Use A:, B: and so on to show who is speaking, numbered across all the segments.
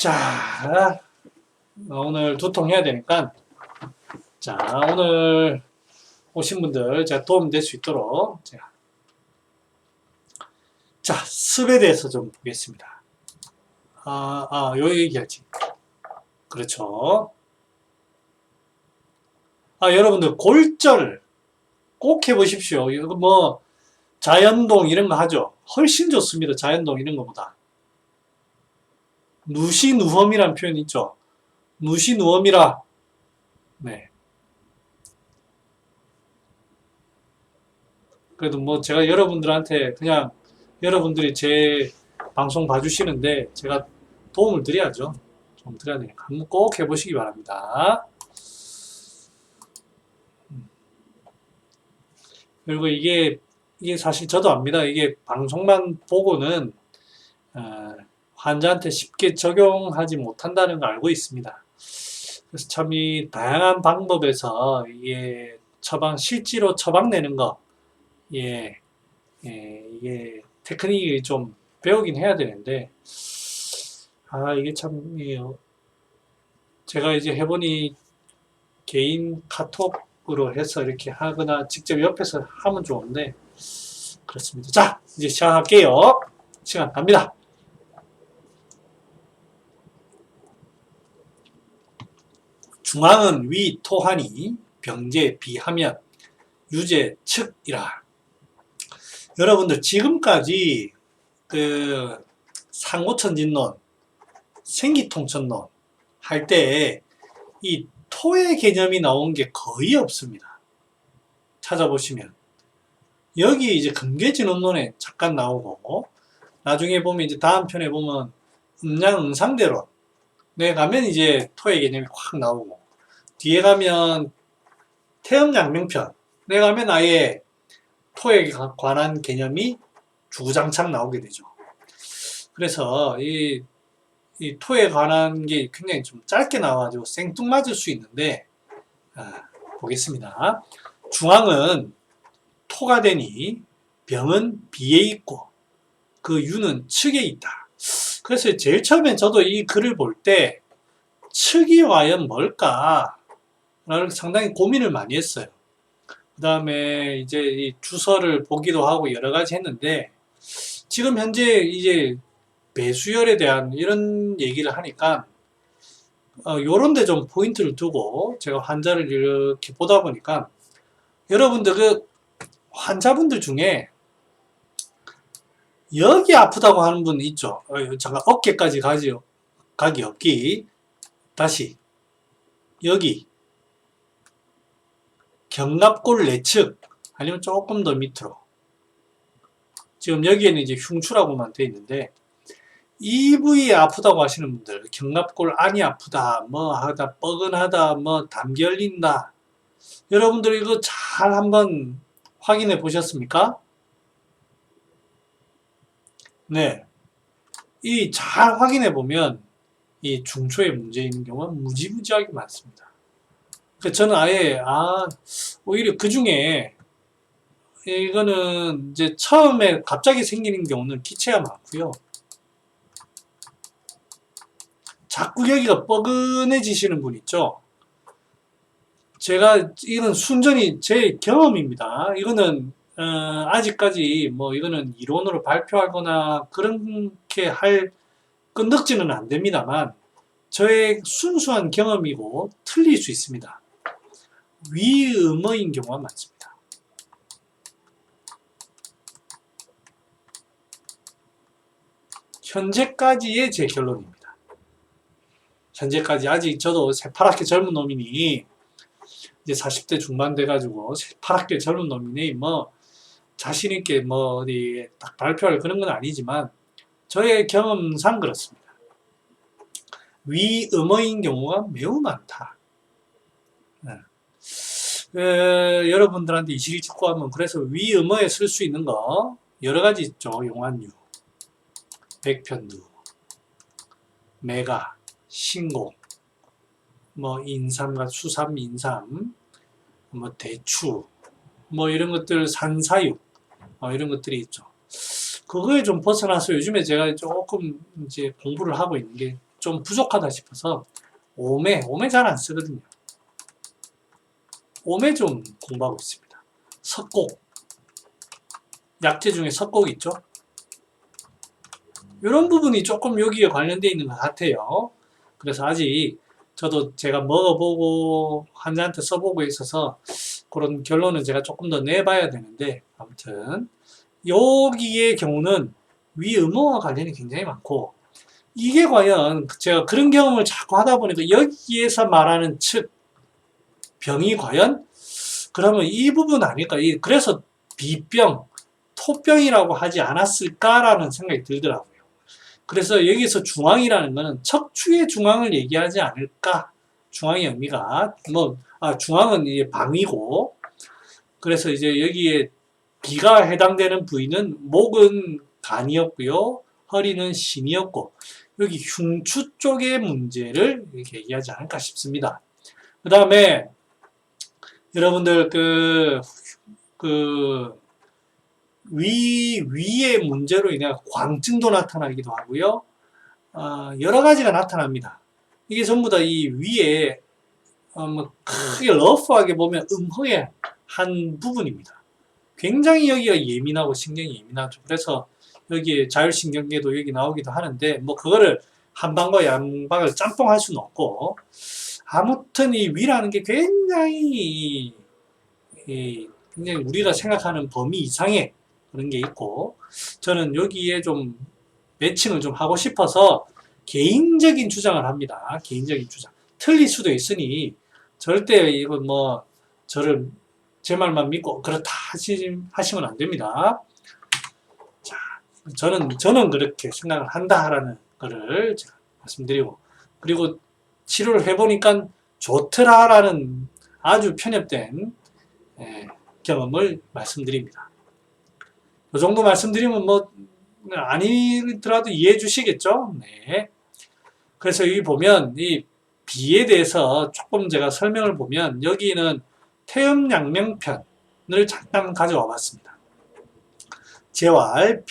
A: 자, 오늘 두통 해야 되니까, 자, 오늘 오신 분들 제가 도움 될 수 있도록, 자, 습에 대해서 좀 보겠습니다. 요 얘기하지. 그렇죠. 여러분들, 골절 꼭 해보십시오. 이거 뭐, 자연동 이런 거 하죠. 훨씬 좋습니다. 자연동 이런 거보다. 누시누험이라는 표현이 있죠. 누시누험이라. 네. 그래도 뭐 제가 여러분들한테 그냥 여러분들이 제 방송 봐주시는데 제가 도움을 드려야죠. 좀 드려야 되니까 한번 꼭 해보시기 바랍니다. 그리고 이게 사실 저도 압니다. 이게 방송만 보고는 환자한테 쉽게 적용하지 못한다는 걸 알고 있습니다. 그래서 참 이 다양한 방법에서 이게 실제로 처방 내는 거, 이게 테크닉이 좀 배우긴 해야 되는데, 이게 참, 제가 이제 해보니 개인 카톡으로 해서 이렇게 하거나 직접 옆에서 하면 좋은데, 그렇습니다. 자, 이제 시작할게요. 시간 갑니다. 중앙은 위 토하니 병제 비하면 유제 측이라. 여러분들 지금까지 그 상호천진론, 생기통천론 할 때 이 토의 개념이 나온 게 거의 없습니다. 찾아보시면 여기 이제 근계진원론에 잠깐 나오고, 나중에 보면 이제 다음 편에 보면 음양응상대론 내 가면 이제 토의 개념이 확 나오고, 뒤에 가면 태음양명편 내 가면 아예 토에 관한 개념이 주구장창 나오게 되죠. 그래서 이 토에 관한 게 굉장히 좀 짧게 나와가지고 생뚱맞을 수 있는데, 보겠습니다. 중앙은 토가 되니 병은 비에 있고 그 유는 측에 있다. 그래서 제일 처음에 저도 이 글을 볼 때 측이 과연 뭘까? 라는 상당히 고민을 많이 했어요. 그 다음에 이제 이 주서를 보기도 하고 여러 가지 했는데, 지금 현재 이제 배수열에 대한 이런 얘기를 하니까 요런 데 좀 포인트를 두고 제가 환자를 이렇게 보다 보니까, 여러분들 그 환자분들 중에 여기 아프다고 하는 분 있죠. 잠깐 어깨까지 가기 없기. 다시 여기 견갑골 내측 아니면 조금 더 밑으로, 지금 여기에는 이제 흉추라고만 되어 있는데, 이 부위에 아프다고 하시는 분들, 견갑골 안이 아프다, 뭐 하다, 뻐근하다, 뭐 담기 열린다, 여러분들 이거 잘 한번 확인해 보셨습니까? 네. 이 잘 확인해 보면 이 중초에 문제 있는 경우가 무지무지하게 많습니다. 그래서 저는 아예, 오히려 그 중에 이거는 이제 처음에 갑자기 생기는 경우는 기체가 많고요. 자꾸 여기가 뻐근해지시는 분 있죠. 이건 순전히 제 경험입니다. 이거는 아직까지 뭐 이거는 이론으로 발표하거나 그렇게 할 끈덕지는 안 됩니다만, 저의 순수한 경험이고 틀릴 수 있습니다. 위음어인 경우가 많습니다. 현재까지의 제 결론입니다. 현재까지 아직 저도 새파랗게 젊은 놈이니, 이제 40대 중반 돼가지고 새파랗게 젊은 놈이니 뭐 자신있게 뭐 어디 딱 발표할 그런 건 아니지만, 저의 경험상 그렇습니다. 위음어인 경우가 매우 많다. 여러분들한테 이실직고하면, 그래서 위음어에 쓸 수 있는 거 여러 가지 있죠. 용안유, 백편두, 메가, 신곡, 뭐 인삼과 수삼, 인삼, 뭐 대추, 뭐 이런 것들, 산사육, 이런 것들이 있죠. 그거에 좀 벗어나서 요즘에 제가 조금 이제 공부를 하고 있는 게 좀 부족하다 싶어서 오매 잘 안 쓰거든요. 오매 좀 공부하고 있습니다. 석곡, 약재 중에 석곡 있죠? 이런 부분이 조금 여기에 관련되어 있는 것 같아요. 그래서 아직 저도 제가 먹어보고 환자한테 써보고 있어서 그런 결론은 제가 조금 더 내봐야 되는데, 아무튼 여기의 경우는 위음어와 관련이 굉장히 많고, 이게 과연 제가 그런 경험을 자꾸 하다 보니까 여기에서 말하는 즉 병이 과연 그러면 이 부분 아닐까? 그래서 비병, 토병이라고 하지 않았을까라는 생각이 들더라고요. 그래서 여기서 중앙이라는 것은 척추의 중앙을 얘기하지 않을까? 중앙의 의미가 중앙은 이제 방이고, 그래서 이제 여기에 비가 해당되는 부위는 목은 간이었고요, 허리는 신이었고, 여기 흉추 쪽의 문제를 이렇게 얘기하지 않을까 싶습니다. 그 다음에 여러분들 위의 문제로 인해 광증도 나타나기도 하고요. 여러 가지가 나타납니다. 이게 전부 다 이 위에 크게 러프하게 보면 음허의 한 부분입니다. 굉장히 여기가 예민하고 신경이 예민하죠. 그래서 여기에 자율신경계도 여기 나오기도 하는데, 그거를 한방과 양방을 짬뽕할 수는 없고, 아무튼 이 위라는 게 굉장히 우리가 생각하는 범위 이상의 그런 게 있고, 저는 여기에 좀 매칭을 좀 하고 싶어서 개인적인 주장을 합니다. 개인적인 주장. 틀릴 수도 있으니 절대 이건 저를 제 말만 믿고 그렇다 하시면 안 됩니다. 자, 저는 그렇게 생각을 한다라는 거를 제가 말씀드리고, 그리고 치료를 해보니까 좋더라라는 아주 편협된 경험을 말씀드립니다. 이 정도 말씀드리면 아니더라도 이해해 주시겠죠? 네. 그래서 여기 보면 이 비에 대해서 조금 제가 설명을 보면, 여기는 태음양명편을 잠깐 가져와 봤습니다. 재활,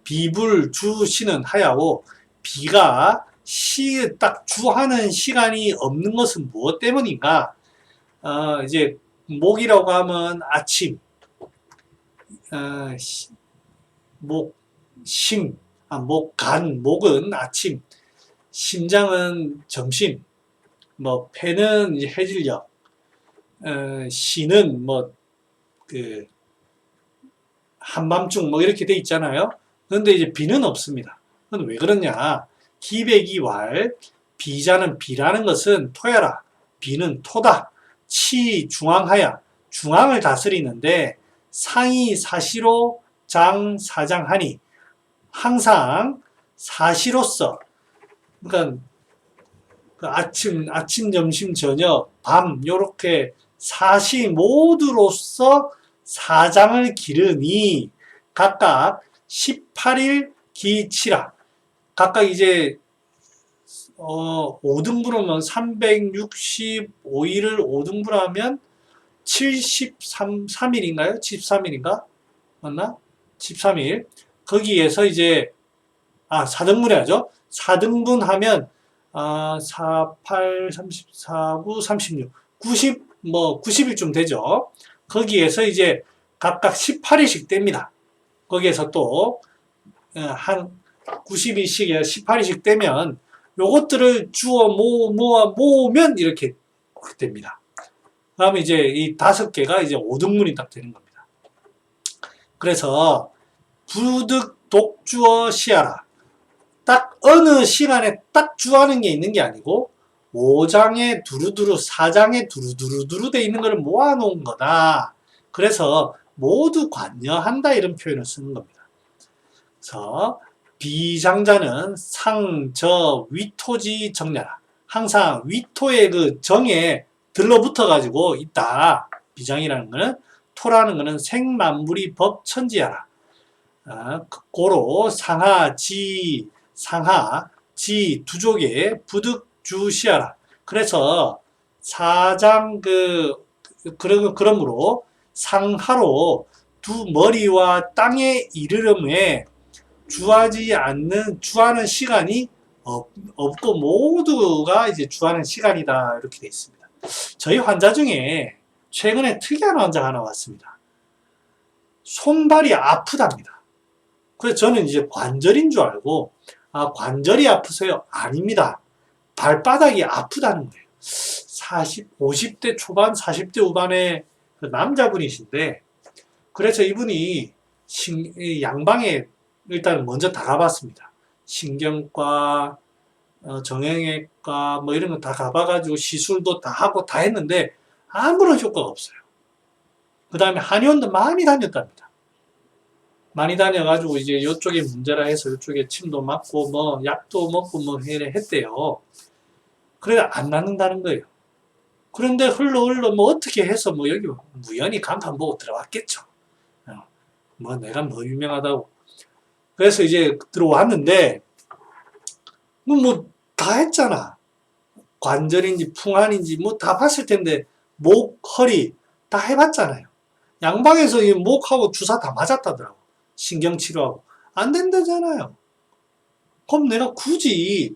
A: 비불, 주, 시는 하야오, 비가 딱 주하는 시간이 없는 것은 무엇 때문인가? 이제 목이라고 하면 아침, 목은 아침, 심장은 점심, 폐는 이제 해질녘, 시는 한밤중 이렇게 돼 있잖아요. 그런데 이제 비는 없습니다. 그건 왜 그러냐? 기백이왈, 비자는 비라는 것은 토야라, 비는 토다, 치 중앙하야, 중앙을 다스리는데, 상이 사시로 장 사장하니, 항상 사시로서, 그러니까 아침, 점심, 저녁, 밤 요렇게 사시 모두로서 사장을 기르니 각각 18일 기치라. 각각 이제 5등분하면 365일을 5등분하면 73일인가요? 73일인가? 맞나? 13일. 거기에서 이제 4등분 해야죠. 4등분 하면 4, 8, 34, 9, 36, 90일쯤 되죠. 거기에서 이제 각각 18일씩 뗍니다. 거기에서 또 한 90일씩 18일씩 떼면 요것들을 주워 모으면 이렇게 됩니다. 그 다음에 이제 이 5개가 이제 5등분이 딱 되는 겁니다. 그래서 부득 독주어 시하라. 딱 어느 시간에 딱 주하는 게 있는 게 아니고 5장에 두루두루 4장에 두루두루 돼 있는 걸 모아놓은 거다. 그래서 모두 관여한다 이런 표현을 쓰는 겁니다. 그래서 비장자는 상, 저, 위토지 정ля라. 항상 위토의 그 정에 들러붙어 가지고 있다. 비장이라는 거는, 토라는 거는 생만물이 법천지하라. 고로 상하, 지 두족에 부득주시하라. 그래서 사장 그러므로 상하로 두 머리와 땅에 이르름에 주하는 시간이 없고 모두가 이제 주하는 시간이다 이렇게 돼 있습니다. 저희 환자 중에 최근에 특이한 환자가 하나 왔습니다. 손발이 아프답니다. 그래서 저는 이제 관절인 줄 알고 관절이 아프세요? 아닙니다. 발바닥이 아프다는 거예요. 50대 초반, 40대 후반의 그 남자분이신데 그래서 이분이 양방에 일단 먼저 다 가봤습니다. 신경과, 정형외과 뭐 이런 거 다 가봐가지고 시술도 다 하고 다 했는데 아무런 효과가 없어요. 그 다음에 한의원도 많이 다녔답니다. 많이 다녀가지고 이제 이쪽에 문제라 해서 이쪽에 침도 맞고 뭐 약도 먹고 뭐 했대요. 그래 안 낫는다는 거예요. 그런데 흘러 뭐 어떻게 해서 뭐 여기 우연히 간판 보고 들어왔겠죠. 뭐 내가 뭐 유명하다고. 그래서 이제 들어왔는데 뭐 다 했잖아. 관절인지 풍한인지 뭐 다 봤을 텐데 목, 허리 다 해봤잖아요. 양방에서 이 목하고 주사 다 맞았다더라고. 신경치료하고. 안 된다잖아요. 그럼 내가 굳이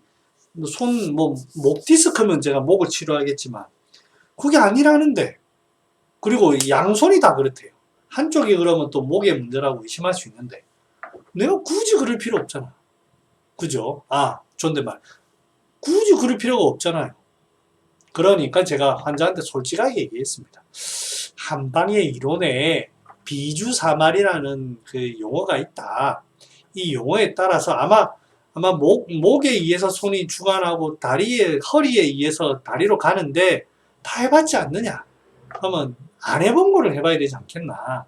A: 목 디스크면 제가 목을 치료하겠지만 그게 아니라는데. 그리고 양손이 다 그렇대요. 한쪽이 그러면 또 목의 문제라고 의심할 수 있는데 내가 굳이 그럴 필요 없잖아. 그죠? 존댓말. 굳이 그럴 필요가 없잖아요. 그러니까 제가 환자한테 솔직하게 얘기했습니다. 한방의 이론에 비주사말이라는 그 용어가 있다. 이 용어에 따라서 아마 목에 의해서 손이 주관하고 허리에 의해서 다리로 가는데 다 해봤지 않느냐? 그러면 안 해본 거를 해봐야 되지 않겠나?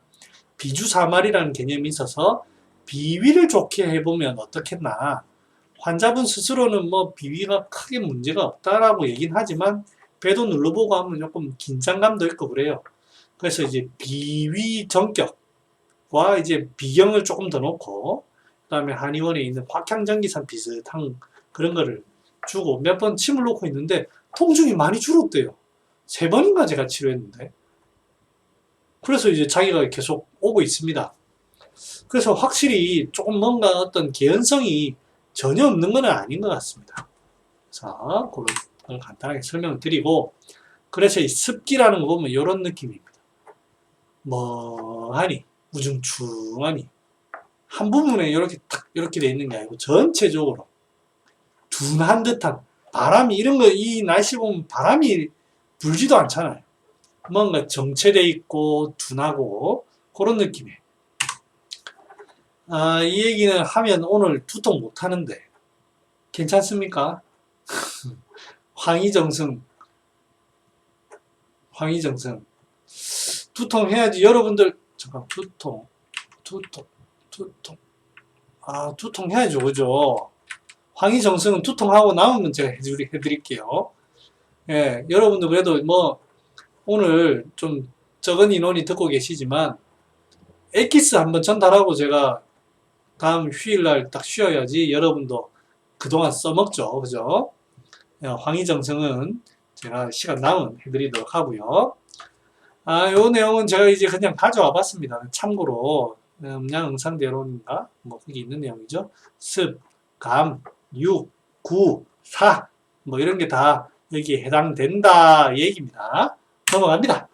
A: 비주사말이라는 개념이 있어서 비위를 좋게 해보면 어떻겠나? 환자분 스스로는 뭐 비위가 크게 문제가 없다라고 얘기는 하지만 배도 눌러보고 하면 조금 긴장감도 있고 그래요. 그래서 이제 비위 전격과 이제 비경을 조금 더 넣고 그다음에 한의원에 있는 확향전기산 비슷한 그런 거를 주고 몇 번 침을 놓고 있는데 통증이 많이 줄었대요. 3번인가 제가 치료했는데. 그래서 이제 자기가 계속 오고 있습니다. 그래서 확실히 조금 뭔가 어떤 개연성이 전혀 없는 건 아닌 것 같습니다. 자, 그런 걸 간단하게 설명을 드리고, 그래서 이 습기라는 거 보면 이런 느낌입니다. 멍하니, 우중충하니, 한 부분에 이렇게 돼 있는 게 아니고 전체적으로 둔한 듯한 바람이 이 날씨 보면 바람이 불지도 않잖아요. 뭔가 정체돼 있고 둔하고 그런 느낌이에요. 이 얘기는 하면 오늘 두통 못 하는데 괜찮습니까? 황희정승 두통 해야지. 여러분들 잠깐 두통 두통 해야죠. 그죠? 황희정승은 두통하고 남으면 제가 해드릴게요. 예, 여러분들 그래도 뭐 오늘 좀 적은 인원이 듣고 계시지만 엑기스 한번 전달하고 제가 다음 휴일날 딱 쉬어야지 여러분도 그동안 써먹죠. 그죠? 황희정성은 제가 시간 남은 해드리도록 하고요. 요 내용은 제가 이제 그냥 가져와 봤습니다. 참고로 음양 응상대론인가 뭐 거기 있는 내용이죠. 습, 감, 육, 구, 사 뭐 이런 게 다 여기에 해당된다 얘기입니다. 넘어갑니다.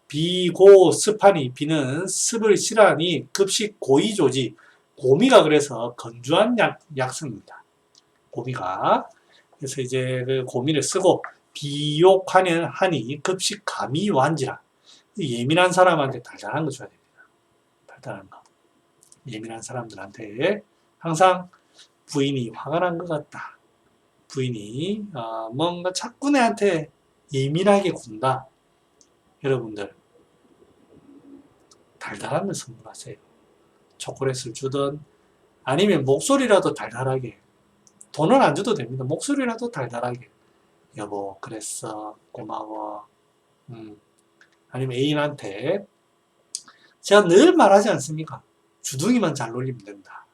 A: 비고습하니 비는 습을 싫어하니 급식 고이조지. 고미가 그래서 건조한 약성입니다. 고미가. 그래서 이제 그 고미를 쓰고 비욕하는 하니 급식 감이 완지라. 예민한 사람한테 달달한 거 줘야 됩니다. 달달한 거. 예민한 사람들한테 항상 부인이 화가 난 것 같다. 부인이 뭔가 자꾸 내한테 예민하게 군다. 여러분들 달달한 걸 선물하세요. 초콜릿을 주든 아니면 목소리라도 달달하게. 돈은 안 줘도 됩니다. 목소리라도 달달하게. 여보 그랬어 고마워. 아니면 애인한테 제가 늘 말하지 않습니까? 주둥이만 잘 놀리면 된다.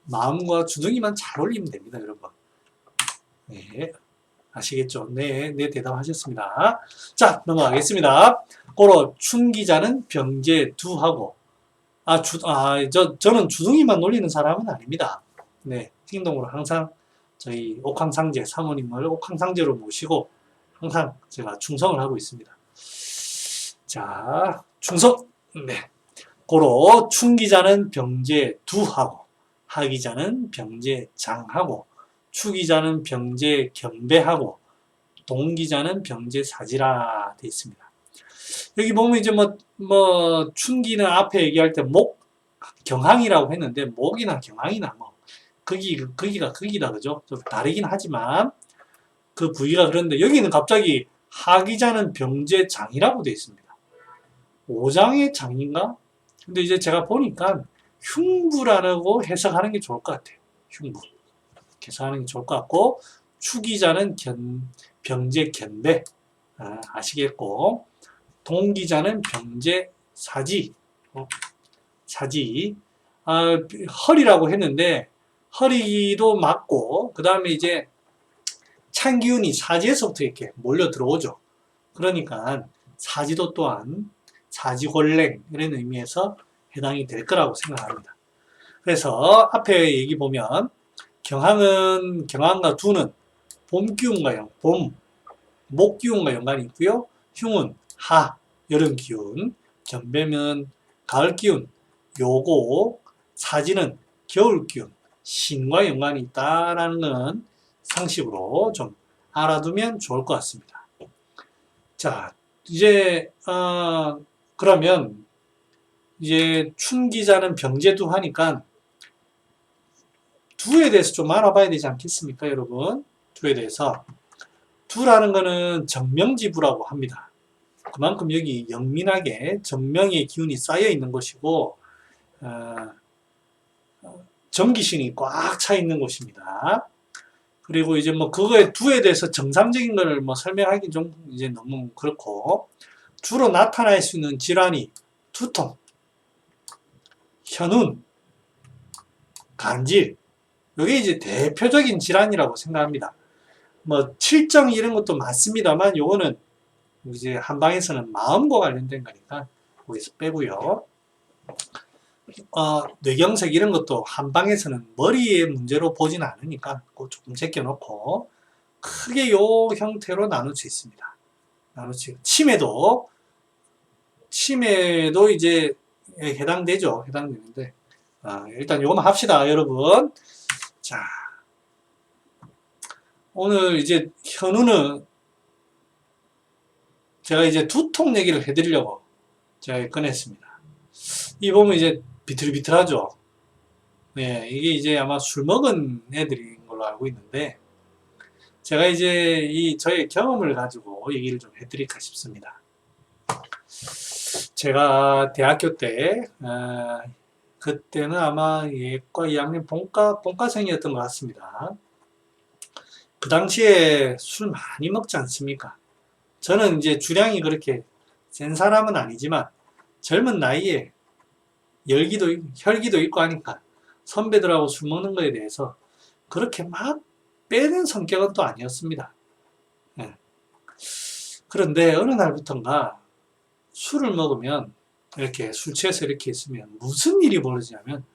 A: 마음과 주둥이만 잘 놀리면 됩니다. 여러분. 네, 아시겠죠? 네, 대답하셨습니다. 자, 넘어가겠습니다. 고로 춘기자는 병제두하고 저는 주둥이만 놀리는 사람은 아닙니다. 네, 행동으로 항상 저희 옥황상제 사모님을 옥황상제로 모시고 항상 제가 충성을 하고 있습니다. 자, 충성! 네. 고로 충기자는 병제두하고 하기자는 병제장하고 추기자는 병제견배하고 동기자는 병제사지라 되어 있습니다. 여기 보면 이제 춘기는 앞에 얘기할 때 목, 경항이라고 했는데 목이나 경항이나 거기가 거기다 그죠? 좀 다르긴 하지만 그 부위가 그런데 여기는 갑자기 하기자는 병제장이라고 되어 있습니다. 오장의 장인가? 근데 이제 제가 보니까 흉부라고 해석하는 게 좋을 것 같아요. 흉부. 해석하는 게 좋을 것 같고 추기자는 병제견배 아시겠고 동기자는 병제사지 사지 허리라고 했는데 허리도 맞고 그 다음에 이제 찬 기운이 사지에서부터 이렇게 몰려 들어오죠. 그러니까 사지도 또한 사지골랭 이런 의미에서 해당이 될 거라고 생각합니다. 그래서 앞에 얘기 보면 경항과 두는 봄 기운과 목 기운과 연관이 있고요. 흉은 여름 기운, 견배는 가을 기운, 요고, 사지는 겨울 기운, 신과 연관이 있다라는 건 상식으로 좀 알아두면 좋을 것 같습니다. 자, 이제 그러면 이제 춘기자는 병제두 하니까 두에 대해서 좀 알아봐야 되지 않겠습니까, 여러분? 두에 대해서. 두라는 거는 정명지부라고 합니다. 그만큼 여기 영민하게 정명의 기운이 쌓여 있는 곳이고 정기신이 꽉 차 있는 곳입니다. 그리고 이제 그거에 두에 대해서 정상적인 걸 설명하기 좀 이제 너무 그렇고 주로 나타날 수 있는 질환이 두통, 현운, 간질 이게 이제 대표적인 질환이라고 생각합니다. 칠정 이런 것도 많습니다만 요거는 이제 한방에서는 마음과 관련된 거니까 거기서 빼고요. 뇌경색 이런 것도 한방에서는 머리의 문제로 보진 않으니까 그거 조금 제껴놓고 크게 요 형태로 나눌 수 있습니다. 치매도 이제 해당되죠. 해당되는데 일단 요거만 합시다, 여러분. 자, 오늘 이제 현우는 제가 이제 두통 얘기를 해드리려고 제가 꺼냈습니다. 이 보면 이제 비틀비틀하죠. 네, 이게 이제 아마 술 먹은 애들인 걸로 알고 있는데 제가 이제 저의 경험을 가지고 얘기를 좀 해드릴까 싶습니다. 제가 대학교 때 그때는 아마 예과 2학년 본과생이었던 것 같습니다. 그 당시에 술 많이 먹지 않습니까? 저는 이제 주량이 그렇게 센 사람은 아니지만 젊은 나이에 혈기도 있고 하니까 선배들하고 술 먹는 거에 대해서 그렇게 막 빼는 성격은 또 아니었습니다. 네. 그런데 어느 날부턴가 술을 먹으면 이렇게 술 취해서 이렇게 있으면 무슨 일이 벌어지냐면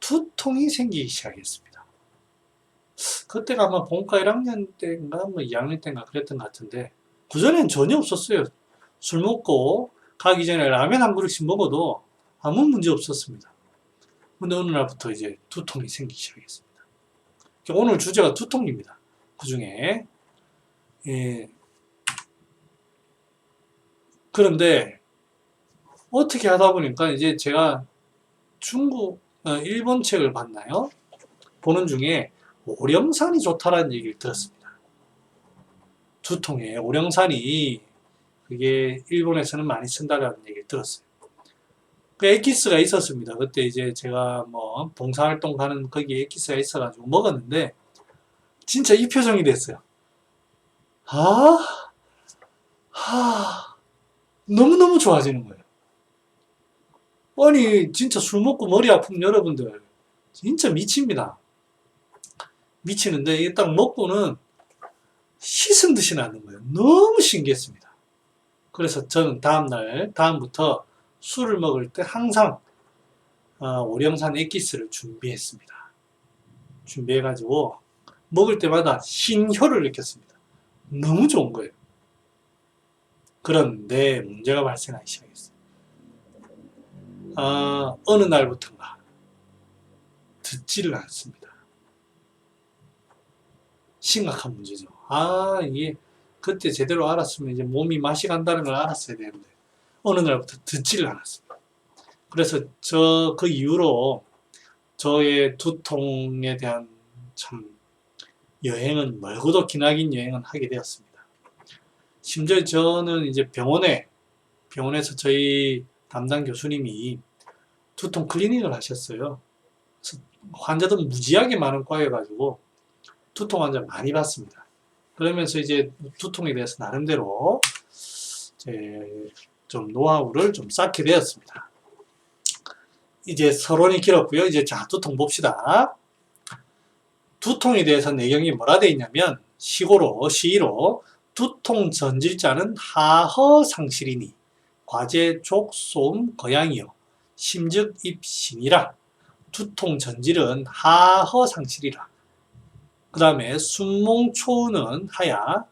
A: 두통이 생기기 시작했습니다. 그때가 아마 본과 1학년 때인가 2학년 때인가 그랬던 것 같은데 그전엔 전혀 없었어요. 술 먹고 가기 전에 라면 한 그릇씩 먹어도 아무 문제 없었습니다. 근데 어느 날부터 이제 두통이 생기기 시작했습니다. 오늘 주제가 두통입니다. 그 중에 그런데 어떻게 하다 보니까 이제 제가 일본 책을 봤나요? 보는 중에 오령산이 좋다라는 얘기를 들었습니다. 두통에 오령산이 그게 일본에서는 많이 쓴다라는 얘기를 들었어요. 그 엑기스가 있었습니다. 그때 이제 제가 봉사활동 가는 거기에 엑기스가 있어가지고 먹었는데 진짜 이 표정이 됐어요. 너무너무 좋아지는 거예요. 아니 진짜 술 먹고 머리 아프면 여러분들 진짜 미칩니다. 미치는데 이게 딱 먹고는 씻은 듯이 나는 거예요. 너무 신기했습니다. 그래서 저는 다음부터 술을 먹을 때 항상 오령산 엑기스를 준비했습니다. 준비해가지고 먹을 때마다 신효를 느꼈습니다. 너무 좋은 거예요. 그런데 문제가 발생하기 시작했어요. 어느 날부터인가 듣지를 않습니다. 심각한 문제죠. 이게 그때 제대로 알았으면 이제 몸이 맛이 간다는 걸 알았어야 되는데 어느 날부터 듣지를 않았습니다. 그래서 그 이후로 저의 두통에 대한 참 여행은 멀고도 기나긴 여행은 하게 되었습니다. 심지어 저는 이제 병원에서 저희 담당 교수님이 두통 클리닉을 하셨어요. 그래서 환자도 무지하게 많은 과여가지고 두통 환자 많이 봤습니다. 그러면서 이제 두통에 대해서 나름대로 좀 노하우를 좀 쌓게 되었습니다. 이제 서론이 길었고요. 이제 자, 두통 봅시다. 두통에 대해서 내경이 뭐라 되어 있냐면 시로 두통 전질자는 하허상실이니 과제 족소음 거양이요 심즉 입신이라. 두통 전질은 하허상실이라. 그 다음에 순몽초우는 하야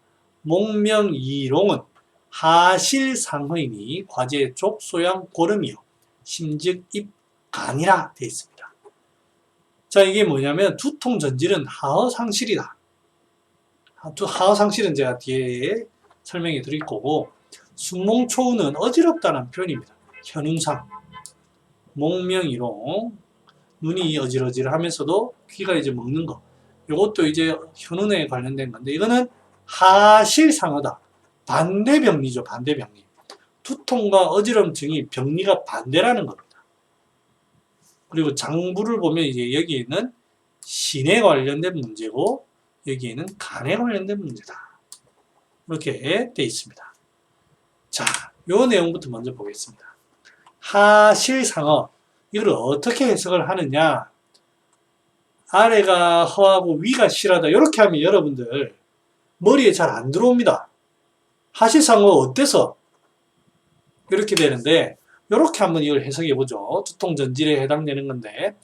A: 목명이롱은 하실상허이니 과제 족소양 고름이요 심즉 입간이라 되어 있습니다. 자, 이게 뭐냐면 두통 전질은 하허상실이다. 하허상실은 제가 뒤에 설명해 드릴 거고, 순몽초우는 어지럽다는 표현입니다. 현웅상 목명이롱 눈이 어질어질하면서도 귀가 이제 먹는 거, 이것도 이제 현운에 관련된 건데, 이거는 하실상어다. 반대병리죠. 반대병리. 두통과 어지럼증이 병리가 반대라는 겁니다. 그리고 장부를 보면 이제 여기에는 신에 관련된 문제고 여기에는 간에 관련된 문제다. 이렇게 되어 있습니다. 자, 요 내용부터 먼저 보겠습니다. 하실상어, 이걸 어떻게 해석을 하느냐? 아래가 허하고 위가 실하다. 이렇게 하면 여러분들 머리에 잘 안 들어옵니다. 하실상어 어때서? 이렇게 되는데, 이렇게 한번 이걸 해석해 보죠. 두통 전질에 해당되는 건데,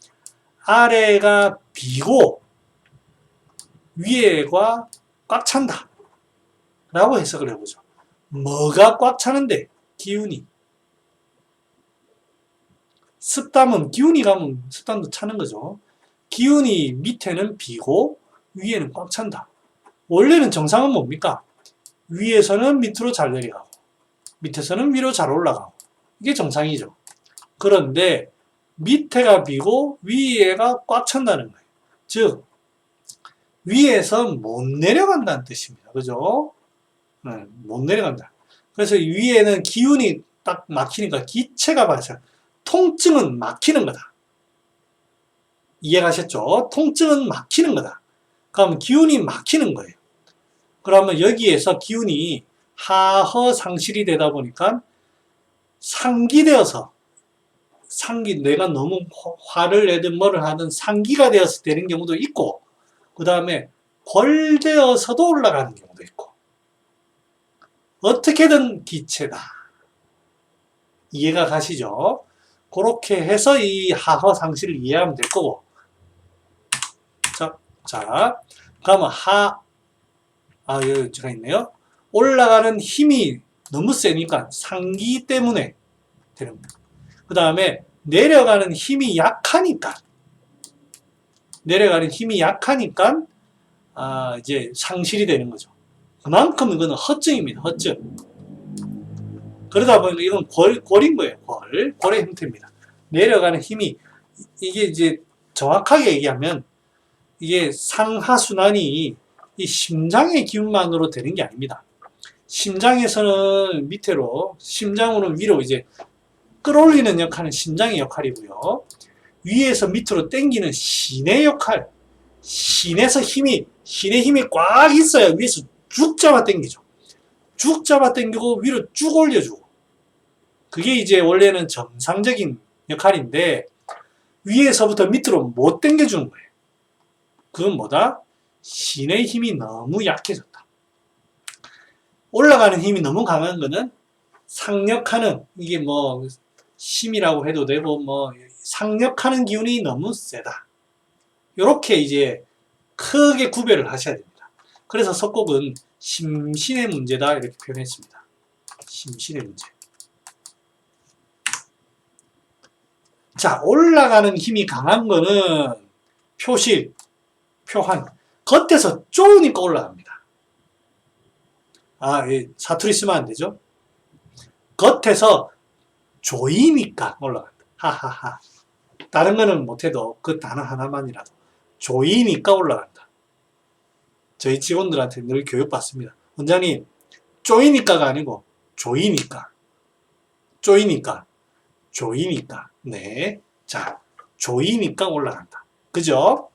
A: 아래가 비고 위에가 꽉 찬다 라고 해석을 해보죠. 뭐가 꽉 차는데? 기운이. 습담은 기운이 가면 습담도 차는 거죠. 기운이 밑에는 비고 위에는 꽉 찬다. 원래는 정상은 뭡니까? 위에서는 밑으로 잘 내려가고 밑에서는 위로 잘 올라가고, 이게 정상이죠. 그런데 밑에가 비고 위에가 꽉 찬다는 거예요. 즉 위에서 못 내려간다는 뜻입니다. 그죠? 못 내려간다. 그래서 위에는 기운이 딱 막히니까 기체가 발생. 통증은 막히는 거다. 이해가셨죠? 통증은 막히는 거다. 그럼 기운이 막히는 거예요. 그러면 여기에서 기운이 하허상실이 되다 보니까 상기되어서, 내가 너무 화를 내든 뭐를 하든 상기가 되어서 되는 경우도 있고, 그 다음에 골되어서도 올라가는 경우도 있고, 어떻게든 기체다. 이해가 가시죠? 그렇게 해서 이 하허상실을 이해하면 될 거고. 자, 그러면 여기가 있네요. 올라가는 힘이 너무 세니까 상기 때문에 되는 거예요. 그 다음에 내려가는 힘이 약하니까 이제 상실이 되는 거죠. 그만큼 이거는 허증입니다. 허증. 그러다 보니까 이건 골인 거예요. 골의 형태입니다. 내려가는 힘이, 이게 이제 정확하게 얘기하면 이게 상하순환이 이 심장의 기운만으로 되는 게 아닙니다. 심장에서는 밑으로, 심장으로 위로 이제 끌어올리는 역할은 심장의 역할이고요. 위에서 밑으로 당기는 신의 역할, 신의 힘이 꽉 있어야 위에서 쭉 잡아 당기죠. 쭉 잡아 당기고 위로 쭉 올려주고. 그게 이제 원래는 정상적인 역할인데 위에서부터 밑으로 못 당겨주는 거예요. 그건 뭐다? 신의 힘이 너무 약해졌다. 올라가는 힘이 너무 강한 거는 상력하는, 이게 뭐 심이라고 해도 되고 뭐 상력하는 기운이 너무 세다. 이렇게 이제 크게 구별을 하셔야 됩니다. 그래서 석곡은 심신의 문제다 이렇게 표현했습니다. 심신의 문제. 자, 올라가는 힘이 강한 거는 표실, 표한. 겉에서 쪼으니까 올라갑니다. 사투리 쓰면 안 되죠? 겉에서 조이니까 올라간다. 하하하. 다른 거는 못해도 그 단어 하나만이라도 조이니까 올라간다. 저희 직원들한테 늘 교육받습니다. 원장님, 쪼이니까가 아니고 조이니까. 쪼이니까. 조이니까. 네. 자, 조이니까 올라간다. 그죠?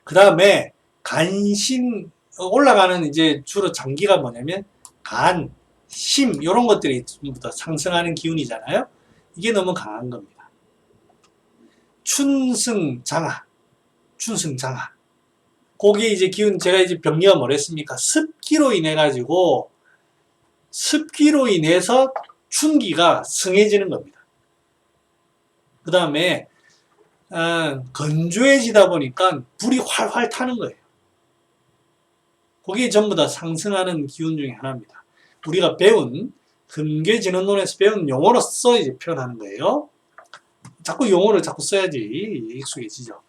A: 그 다음에 올라가는 이제 주로 장기가 뭐냐면 간, 심, 이런 것들이 전부 다 상승하는 기운이잖아요. 이게 너무 강한 겁니다. 춘승장하. 거기에 이제 기운, 제가 이제 병리가 뭐랬습니까? 습기로 인해서 춘기가 승해지는 겁니다. 그 다음에, 건조해지다 보니까 불이 활활 타는 거예요. 그게 전부 다 상승하는 기운 중에 하나입니다. 우리가 배운, 금괴진원론에서 배운 용어로서 이제 표현하는 거예요. 자꾸 용어를 자꾸 써야지 익숙해지죠.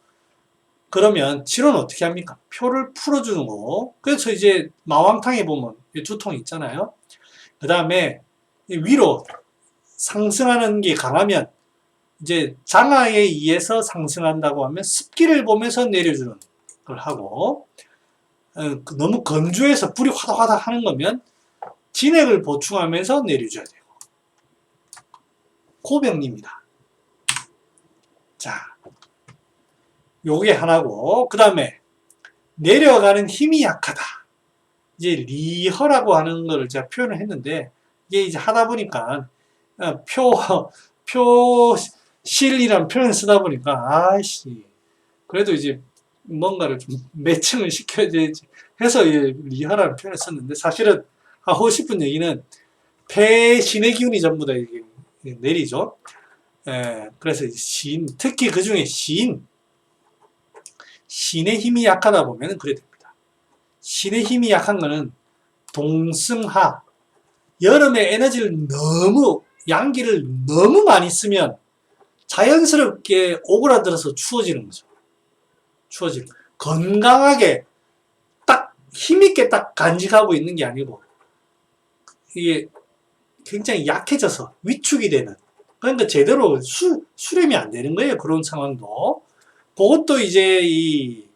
A: 그러면 치료는 어떻게 합니까? 표를 풀어주는 거. 그래서 이제 마왕탕에 보면 두통 있잖아요. 그 다음에 위로 상승하는 게 강하면 이제 장하에 의해서 상승한다고 하면 습기를 보면서 내려주는 걸 하고, 너무 건조해서 불이 화닥화닥 하는 거면 진액을 보충하면서 내려줘야 되고. 고병리입니다. 자, 요게 하나고, 그 다음에 내려가는 힘이 약하다. 이제 리허라고 하는 걸 제가 표현을 했는데, 이게 이제 하다 보니까 표실이란 표현을 쓰다 보니까 그래도 이제 뭔가를 좀 매칭을 시켜야 되지 해서 리허라는 표현을 썼는데, 사실은 하고 싶은 얘기는 폐신의 기운이 전부 다 이게 내리죠. 그래서 특히 그 중에 신의 힘이 약하다 보면 그래 됩니다. 신의 힘이 약한 거는 동승하, 여름에 양기를 너무 많이 쓰면 자연스럽게 오그라들어서 추워지는 거죠. 건강하게 딱 힘있게 딱 간직하고 있는 게 아니고 이게 굉장히 약해져서 위축이 되는, 그러니까 제대로 수렴이 안 되는 거예요. 그런 상황도. 그것도 이제 이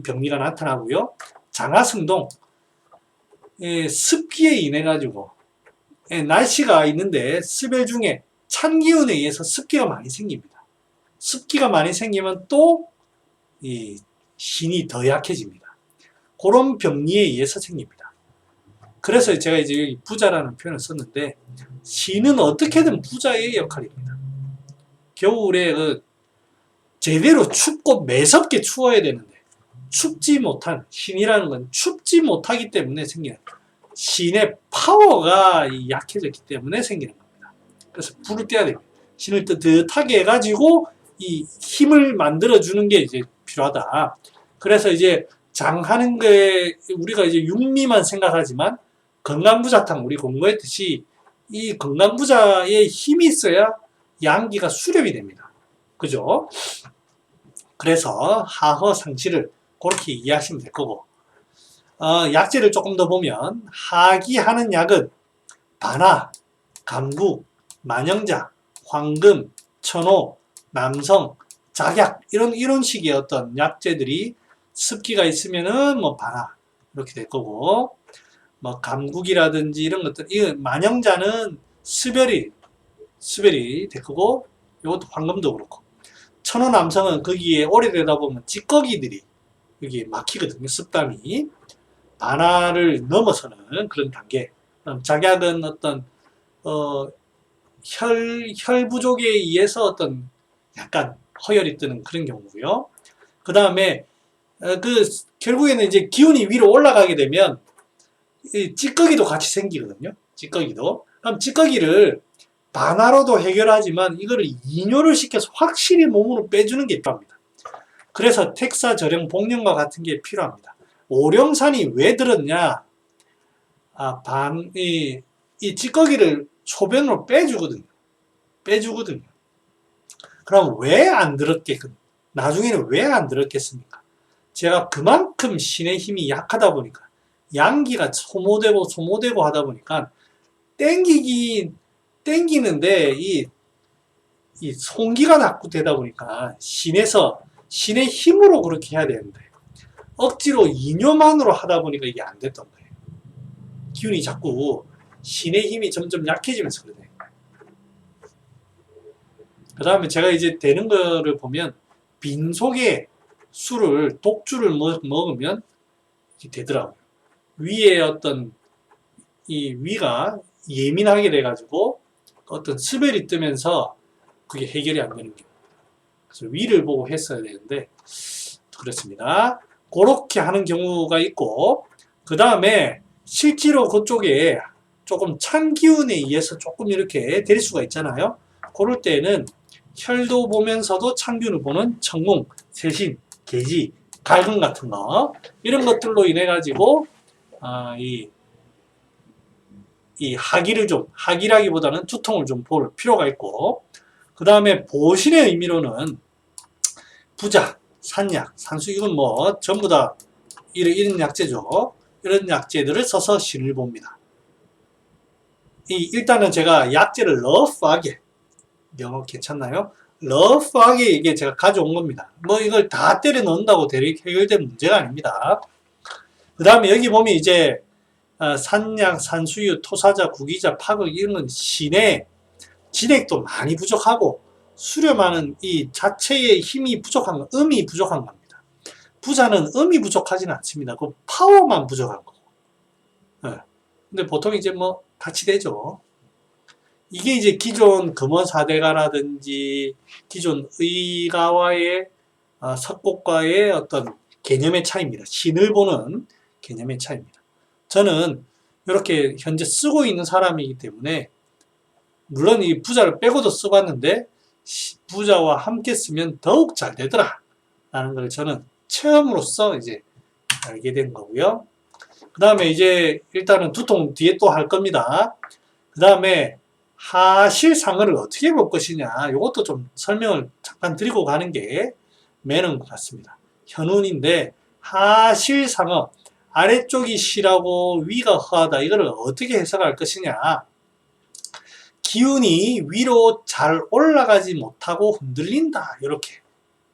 A: 병리가 나타나고요. 장하승동, 습기에 인해 가지고 날씨가 있는데 습열 중에 찬 기운에 의해서 습기가 많이 생깁니다. 습기가 많이 생기면 또 이 신이 더 약해집니다. 그런 병리에 의해서 생깁니다. 그래서 제가 이제 부자라는 표현을 썼는데, 신은 어떻게든 부자의 역할입니다. 겨울에 제대로 춥고 매섭게 추워야 되는데 춥지 못한, 신이라는 건 춥지 못하기 때문에 생기는, 신의 파워가 약해졌기 때문에 생기는 겁니다. 그래서 불을 떼야 됩니다. 신을 뜨뜻하게 해가지고 이 힘을 만들어주는 게 이제 필요하다. 그래서 이제 장하는 게 우리가 이제 육미만 생각하지만 건강부자탕 우리 공부했듯이 이 건강부자의 힘이 있어야 양기가 수렴이 됩니다. 그죠? 그래서 하허상치를 그렇게 이해하시면 될 거고, 약재를 조금 더 보면 하기하는 약은 반화, 감구, 만영자, 황금, 천호, 남성, 작약 이런 식의 어떤 약재들이 습기가 있으면은 뭐 반화 이렇게 될 거고, 뭐 감국이라든지 이런 것들, 이 만영자는 수별이 될 거고, 이것도 황금도 그렇고, 천호 남성은 거기에 오래되다 보면 찌꺼기들이 여기 막히거든요. 습담이 반화를 넘어서는 그런 단계. 작약은 어떤 혈 부족에 의해서 어떤 약간 허혈이 뜨는 그런 경우고요. 그 다음에 결국에는 이제 기운이 위로 올라가게 되면 찌꺼기도 같이 생기거든요. 찌꺼기도. 그럼 찌꺼기를 반화로도 해결하지만 이거를 이뇨를 시켜서 확실히 몸으로 빼주는 게 필요합니다. 그래서 택사저령 복령과 같은 게 필요합니다. 오령산이 왜 들었냐? 이 찌꺼기를 소변으로 빼주거든요. 그럼 왜 안 들었겠습니까? 나중에는 왜 안 들었겠습니까? 제가 그만큼 신의 힘이 약하다 보니까 양기가 소모되고 하다 보니까 땡기는데 이 송기가 자꾸 되다 보니까 신의 힘으로 그렇게 해야 되는데 억지로 이뇨만으로 하다 보니까 이게 안 됐던 거예요. 기운이 자꾸 신의 힘이 점점 약해지면서 그래요. 그 다음에 제가 이제 되는 거를 보면 빈속에 독주를 먹으면 되더라고요. 위에 어떤 이 위가 예민하게 돼가지고 어떤 스벨이 뜨면서 그게 해결이 안 되는 겁니다. 그래서 위를 보고 했어야 되는데 그렇습니다. 그렇게 하는 경우가 있고 그 다음에 실제로 그쪽에 조금 찬 기운에 의해서 조금 이렇게 될 수가 있잖아요. 그럴 때는 혈도 보면서도 찬 기운을 보는 천궁, 세신, 계지, 갈근 같은 거 이런 것들로 인해 가지고 이 하기라기보다는 두통을 좀 볼 필요가 있고 그 다음에 보신의 의미로는 부자, 산약, 산수 이건 뭐 전부 다 이런 약재죠. 이런 약재들을 써서 신을 봅니다. 일단은 제가 약재를 러프하게 영어 괜찮나요? 러프하게 이게 제가 가져온 겁니다. 뭐 이걸 다 때려 넣는다고 해결된 문제가 아닙니다. 그 다음에 여기 보면 이제 산약, 산수유, 토사자, 구기자, 파극 이런 건 신의 진액도 많이 부족하고 수렴하는 이 자체의 힘이 부족한 거, 음이 부족한 겁니다. 부자는 음이 부족하지는 않습니다. 그 파워만 부족한 거고. 네. 근데 보통 이제 뭐 같이 되죠. 이게 이제 기존 금원사대가라든지 기존 의가와의 석곡과의 어떤 개념의 차이입니다. 신을 보는 개념의 차이입니다. 저는 이렇게 현재 쓰고 있는 사람이기 때문에 물론 이 부자를 빼고도 써봤는데 부자와 함께 쓰면 더욱 잘 되더라 라는 걸 저는 체험으로써 이제 알게 된 거고요. 그 다음에 이제 일단은 두통 뒤에 또 할 겁니다. 그 다음에 하실상어를 어떻게 볼 것이냐 이것도 좀 설명을 잠깐 드리고 가는 게 매는 것 같습니다. 현운인데 하실상어 아래쪽이 실하고 위가 허하다 이거를 어떻게 해석할 것이냐 기운이 위로 잘 올라가지 못하고 흔들린다 이렇게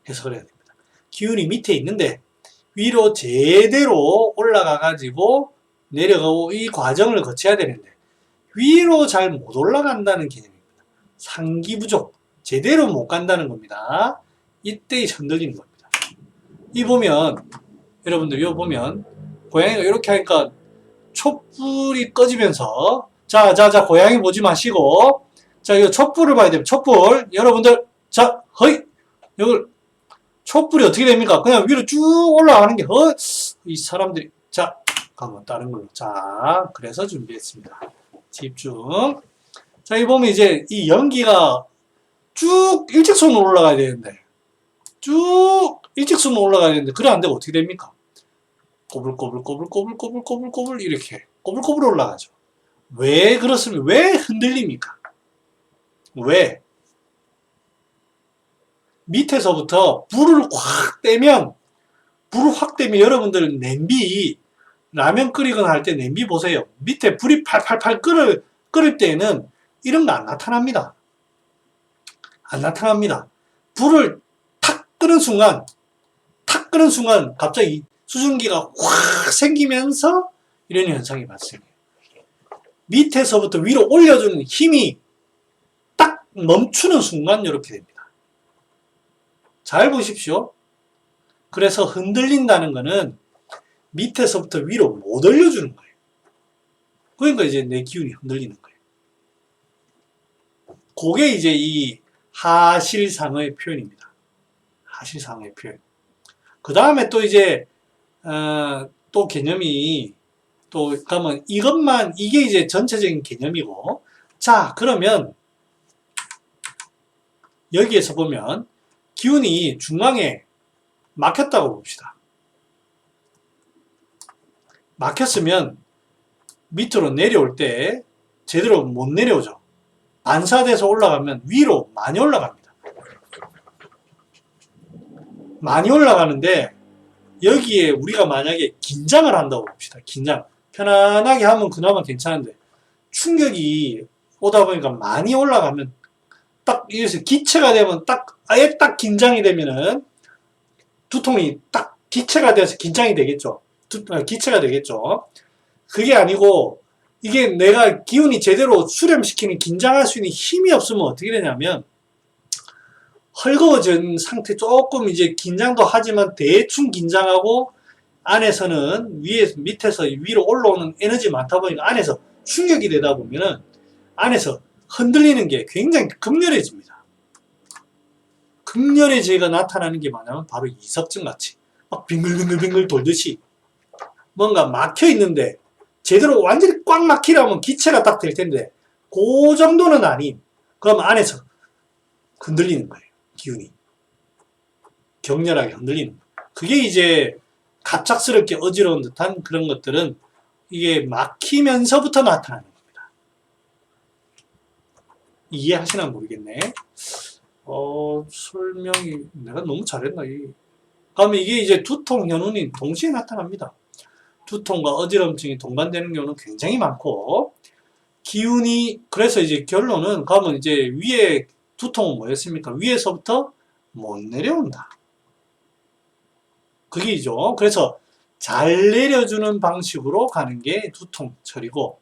A: 해석을 해야 됩니다. 기운이 밑에 있는데 위로 제대로 올라가 가지고 내려가고 이 과정을 거쳐야 되는데 위로 잘 못 올라간다는 개념입니다. 상기 부족, 제대로 못 간다는 겁니다. 이때 흔들리는 겁니다. 이 보면 여러분들 이거 보면 고양이가 이렇게 하니까 촛불이 꺼지면서 자 고양이 보지 마시고 자 이거 촛불을 봐야 됩니다. 촛불 여러분들 자 허이 이걸 촛불이 어떻게 됩니까? 그냥 위로 쭉 올라가는 게 이 사람들이 자 가면 다른 걸로 자 그래서 준비했습니다. 집중. 자, 이 보면 이제 이 연기가 쭉 일직선으로 올라가야 되는데, 쭉 일직선으로 올라가야 되는데, 그래 안 되고 어떻게 됩니까? 꼬불꼬불 이렇게 꼬불꼬불 올라가죠. 왜 그렇습니까? 왜 흔들립니까? 왜? 밑에서부터 불을 확 떼면 여러분들 냄비 라면 끓이거나 할 때 냄비 보세요. 밑에 불이 팔팔팔 끓을 때는 이런 거 안 나타납니다. 안 나타납니다. 불을 탁 끄는 순간 갑자기 수증기가 확 생기면서 이런 현상이 발생해요. 밑에서부터 위로 올려주는 힘이 딱 멈추는 순간 이렇게 됩니다. 잘 보십시오. 그래서 흔들린다는 거는 밑에서부터 위로 못 올려주는 거예요. 그러니까 이제 내 기운이 흔들리는 거예요. 그게 이제 이 하실상의 표현입니다. 하실상의 표현. 그 다음에 또 이제 또 개념이 또 그러면 이게 이제 전체적인 개념이고 자 그러면 여기에서 보면 기운이 중앙에 막혔다고 봅시다. 막혔으면 밑으로 내려올 때 제대로 못 내려오죠. 반사돼서 올라가면 위로 많이 올라갑니다. 많이 올라가는데 여기에 우리가 만약에 긴장을 한다고 봅시다. 긴장. 편안하게 하면 그나마 괜찮은데 충격이 오다 보니까 많이 올라가면 딱 여기서 기체가 되면 아예 딱 긴장이 되면은 두통이 딱 기체가 돼서 긴장이 되겠죠. 기체가 되겠죠. 그게 아니고 이게 내가 기운이 제대로 수렴시키는 긴장할 수 있는 힘이 없으면 어떻게 되냐면 헐거워진 상태 조금 이제 긴장도 하지만 대충 긴장하고 안에서는 밑에서 위로 올라오는 에너지 많다 보니까 안에서 충격이 되다 보면은 안에서 흔들리는 게 굉장히 극렬해집니다. 극렬해지가 나타나는 게 뭐냐면 바로 이석증 같이 막 빙글빙글빙글 돌듯이 뭔가 막혀 있는데 제대로 완전히 꽉 막히려면 기체가 딱 될 텐데 그 정도는 아닌 그럼 안에서 흔들리는 거예요. 기운이 격렬하게 흔들리는 거예요. 그게 이제 갑작스럽게 어지러운 듯한 그런 것들은 이게 막히면서부터 나타나는 겁니다. 이해하시나 모르겠네. 설명이 내가 너무 잘했나? 그러면 이게 이제 두통, 현운이 동시에 나타납니다. 두통과 어지럼증이 동반되는 경우는 굉장히 많고 기운이 그래서 이제 결론은 그러면 이제 위에 두통은 뭐였습니까? 위에서부터 못 내려온다. 그게죠. 그래서 잘 내려주는 방식으로 가는 게 두통 처리고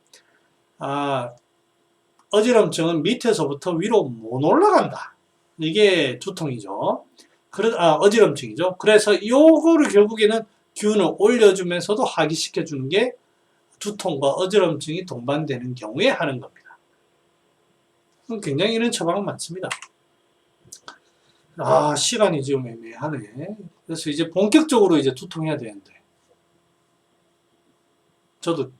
A: 어지럼증은 밑에서부터 위로 못 올라간다. 이게 두통이죠. 어지럼증이죠. 그래서 요거를 결국에는 기운을 올려주면서도 하기시켜주는 게 두통과 어지럼증이 동반되는 경우에 하는 겁니다. 굉장히 이런 처방은 많습니다. 시간이 지금 애매하네. 그래서 이제 본격적으로 이제 두통해야 되는데. 저도,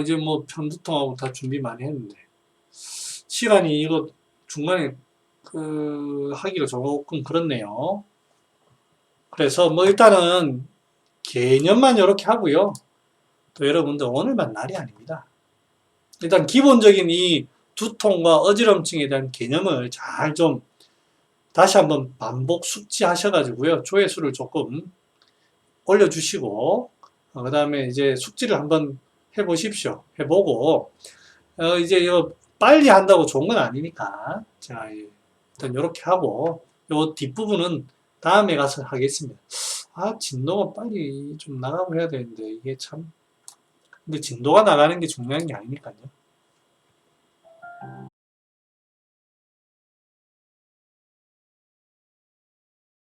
A: 이제 뭐 편두통하고 다 준비 많이 했는데. 시간이 이거 중간에, 하기가 조금 그렇네요. 그래서 뭐 일단은 개념만 이렇게 하고요. 또 여러분들 오늘만 날이 아닙니다. 일단 기본적인 이 두통과 어지럼증에 대한 개념을 잘 좀 다시 한번 반복 숙지하셔가지고요. 조회수를 조금 올려주시고, 그 다음에 이제 숙지를 한번 해보십시오. 해보고, 이제 빨리 한다고 좋은 건 아니니까. 자, 일단 이렇게 하고, 요 뒷부분은 다음에 가서 하겠습니다. 진도가 빨리 좀 나가고 해야 되는데, 이게 참. 근데 진도가 나가는 게 중요한 게 아니니까요.